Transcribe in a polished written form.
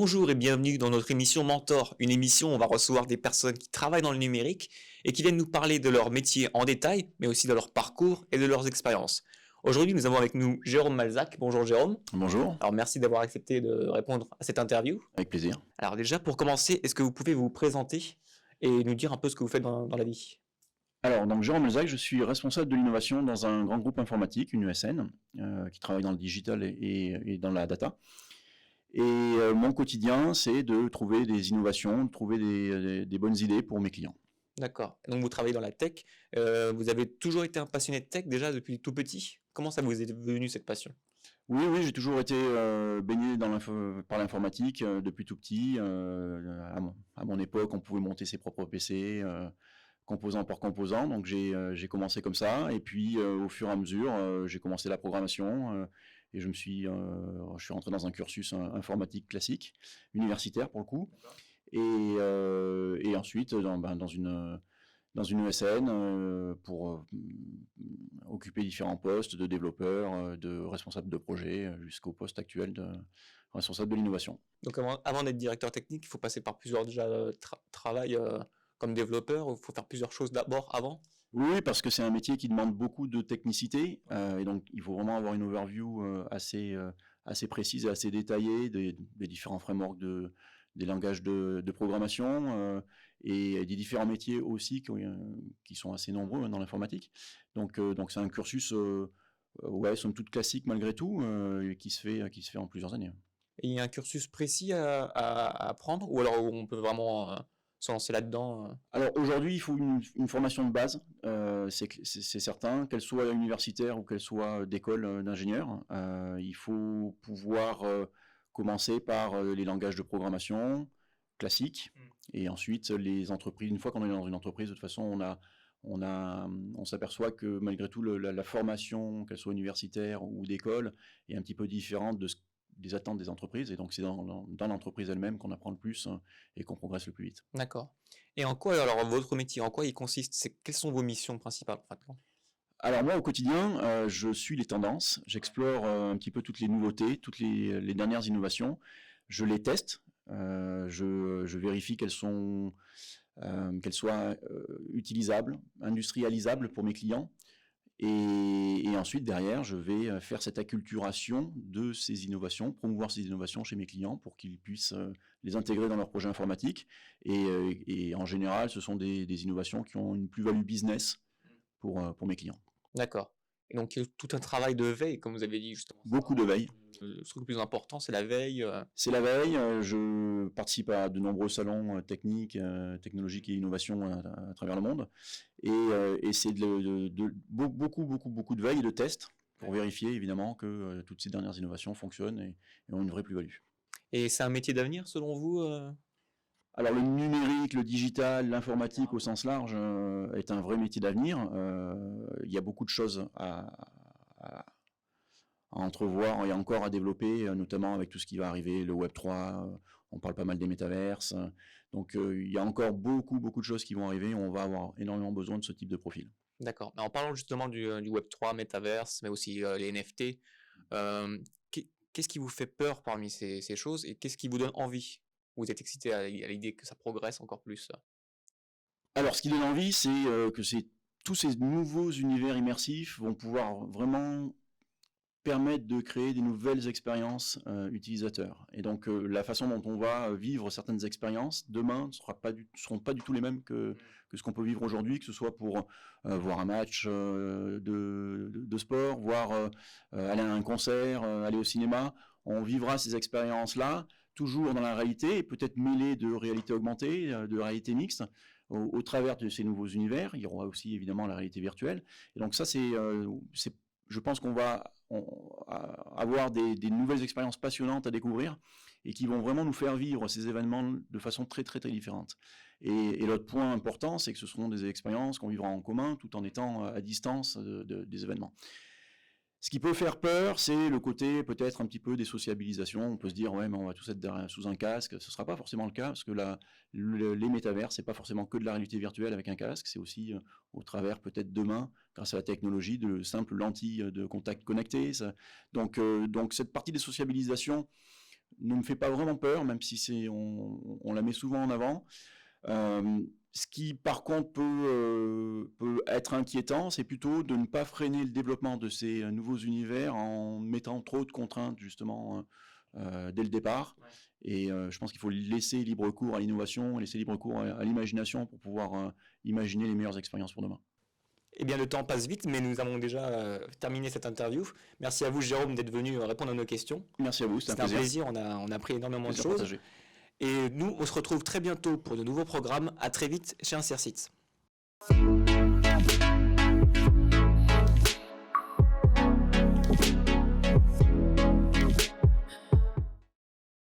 Bonjour et bienvenue dans notre émission Mentor, une émission où on va recevoir des personnes qui travaillent dans le numérique et qui viennent nous parler de leur métier en détail, mais aussi de leur parcours et de leurs expériences. Aujourd'hui, nous avons avec nous Jérôme Malzac. Bonjour Jérôme. Bonjour, Alors merci d'avoir accepté de répondre à cette interview. avec plaisir. Alors déjà, pour commencer, est-ce que vous pouvez vous présenter et nous dire un peu ce que vous faites dans la vie? Alors, donc Jérôme Melzac, je suis responsable de l'innovation dans un grand groupe informatique, une ESN, qui travaille dans le digital et dans la data. Et mon quotidien, c'est de trouver des innovations, de trouver des bonnes idées pour mes clients. D'accord. Donc vous travaillez dans la tech. Vous avez toujours été un passionné de tech déjà depuis tout petit. Comment ça vous est venu cette passion? Oui, oui, j'ai toujours été baigné par l'informatique depuis tout petit. À mon époque, on pouvait monter ses propres PC, composant par composant. Donc j'ai commencé comme ça. Et puis au fur et à mesure, j'ai commencé la programmation et je suis rentré dans un cursus informatique classique, universitaire pour le coup. Et ensuite dans une ESN pour occuper différents postes de développeur, de responsable de projet, jusqu'au poste actuel de responsable de l'innovation. Donc avant d'être directeur technique, il faut passer par plusieurs déjà travail comme développeur, il faut faire plusieurs choses d'abord avant. Oui, parce que c'est un métier qui demande beaucoup de technicité, et donc il faut vraiment avoir une overview assez précise et assez détaillée des différents frameworks des langages de programmation, et des différents métiers aussi qui sont assez nombreux dans l'informatique. Donc c'est un cursus, ouais, somme toute classique malgré tout, qui se fait en plusieurs années. Et il y a un cursus précis à apprendre, ou alors on peut vraiment se lancer là-dedans. Alors aujourd'hui, il faut une formation de base, c'est certain, qu'elle soit universitaire ou qu'elle soit d'école d'ingénieur. Il faut pouvoir commencer par les langages de programmation classiques, et ensuite les entreprises. Une fois qu'on est dans une entreprise, de toute façon, on s'aperçoit que malgré tout, la formation, qu'elle soit universitaire ou d'école, est un petit peu différente des attentes des entreprises. Et donc c'est dans l'entreprise elle-même qu'on apprend le plus, et qu'on progresse le plus vite. D'accord. Et en quoi alors votre métier, en quoi il consiste? Quelles sont vos missions principales en fait? Alors moi, au quotidien, je suis les tendances, j'explore un petit peu toutes les nouveautés, toutes les dernières innovations, je les teste, je vérifie qu'elles soient utilisables, industrialisables pour mes clients, et ensuite derrière, je vais faire cette acculturation de ces innovations, promouvoir ces innovations chez mes clients pour qu'ils puissent les intégrer dans leurs projets informatiques. Et en général, ce sont des innovations qui ont une plus-value business pour mes clients. D'accord. Et donc il y a tout un travail de veille, comme vous avez dit justement. Beaucoup de veille. Le truc le plus important, c'est la veille. C'est la veille, je participe à de nombreux salons techniques, technologiques et innovation à travers le monde. Et c'est beaucoup, beaucoup, beaucoup de veille et de tests pour vérifier évidemment que toutes ces dernières innovations fonctionnent et ont une vraie plus-value. Et c'est un métier d'avenir selon vous? Alors le numérique, le digital, l'informatique au sens large est un vrai métier d'avenir. Il y a beaucoup de choses à entrevoir et encore à développer, notamment avec tout ce qui va arriver, le Web3, on parle pas mal des métaverses. Donc il y a encore beaucoup, beaucoup de choses qui vont arriver, on va avoir énormément besoin de ce type de profil. D'accord. Mais en parlant justement du Web3, Metaverse, mais aussi les NFT, qu'est-ce qui vous fait peur parmi ces choses et qu'est-ce qui vous donne envie? Vous êtes excité à l'idée que ça progresse encore plus? Alors ce qui donne envie, c'est que tous ces nouveaux univers immersifs vont pouvoir vraiment permettent de créer des nouvelles expériences utilisateurs. Et donc la façon dont on va vivre certaines expériences demain ne seront pas du tout les mêmes que ce qu'on peut vivre aujourd'hui, que ce soit pour voir un match de sport, aller à un concert, aller au cinéma. On vivra ces expériences-là toujours dans la réalité, et peut-être mêlées de réalité augmentée, de réalité mixte, au travers de ces nouveaux univers. Il y aura aussi évidemment la réalité virtuelle. Et donc ça, je pense qu'on va avoir des nouvelles expériences passionnantes à découvrir et qui vont vraiment nous faire vivre ces événements de façon très très très différente. Et l'autre point important, c'est que ce seront des expériences qu'on vivra en commun tout en étant à distance des événements. Ce qui peut faire peur, c'est le côté peut-être un petit peu des sociabilisations. On peut se dire, ouais, mais on va tous être sous un casque. Ce ne sera pas forcément le cas, parce que les métavers, c'est pas forcément que de la réalité virtuelle avec un casque, c'est aussi au travers peut-être demain, grâce à la technologie, de simples lentilles de contact connectées. Donc cette partie des sociabilisations ne me fait pas vraiment peur, même si on la met souvent en avant. Ce qui, par contre, peut être inquiétant, c'est plutôt de ne pas freiner le développement de ces nouveaux univers en mettant trop de contraintes, justement, dès le départ. Ouais. Et je pense qu'il faut laisser libre cours à l'innovation, laisser libre cours à l'imagination pour pouvoir imaginer les meilleures expériences pour demain. Eh bien, le temps passe vite, mais nous avons déjà terminé cette interview. Merci à vous, Jérôme, d'être venu répondre à nos questions. Merci à vous, c'était un plaisir. On a appris énormément de choses. Partagé. Et nous, on se retrouve très bientôt pour de nouveaux programmes. À très vite chez Insercit.